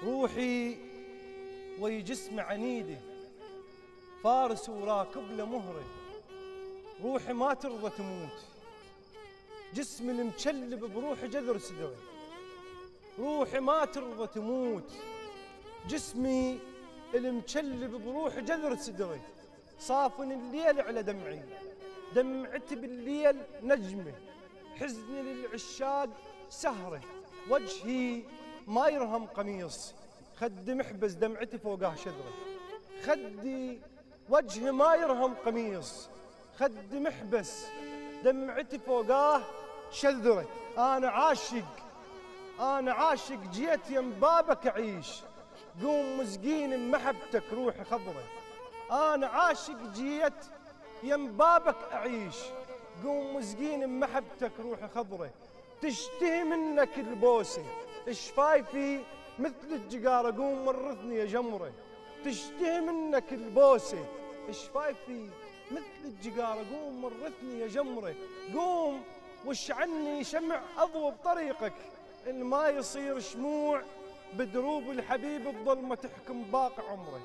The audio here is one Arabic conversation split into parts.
روحي وي جسم عنيده فارس وراكب له مهره، روحي ما ترضى تموت، جسمي المشلب بروحي جذر صدري، روحي ما ترضى تموت، جسمي المشلب بروحي جذر صدري، صافن الليل على دمعي، دمعتي بالليل نجمه، حزني للعشاق سهره، وجهي ما يرهم قميص، خدي محبس دمعتي فوقاه شذره، خدي وجهي ما يرهم قميص، خدي محبس دمعتي فوقاه شذره. أنا عاشق جيت يم بابك أعيش، قوم مسقين محبتك روحي خضره. أنا عاشق جيت يم بابك أعيش، قوم مسقين محبتك روحي خضره. تشتهي منك البوسه شفايفي مثل الجقاره، قوم ورثني يا جمره. تشتهي منك البوسه شفايفي مثل الجقاره، قوم ورثني يا جمره. قوم وش عني شمع اضوى بطريقك، ان ما يصير شموع بدروب الحبيب بظلمه تحكم باقي عمره.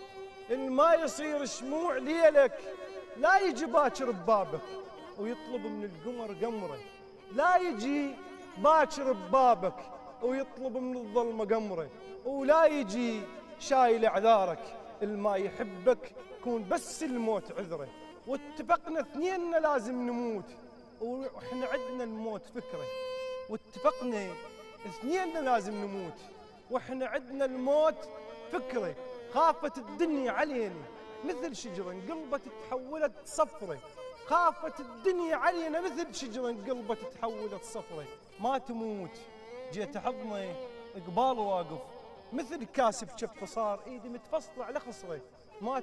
ان ما يصير شموع ليلك لا يجي باكر ببابك ويطلب من القمر قمره، لا يجي باكر ببابك ويطلب من الظلمه قمره، ولا يجي شايل اعذارك. الما يحبك كون بس الموت عذره. واتفقنا اثنيننا لازم نموت، واحنا عندنا الموت فكره. واتفقنا اثنيننا لازم نموت واحنا عندنا الموت فكره. خافت الدنيا علينا مثل شجره انقلبت تحولت صفره، خافت الدنيا علينا مثل شجره انقلبت تحولت صفره. ما تموت جيت حضنه قبال واقف، مثل كاسب شفه صار ايدي متفصله على خصره. ما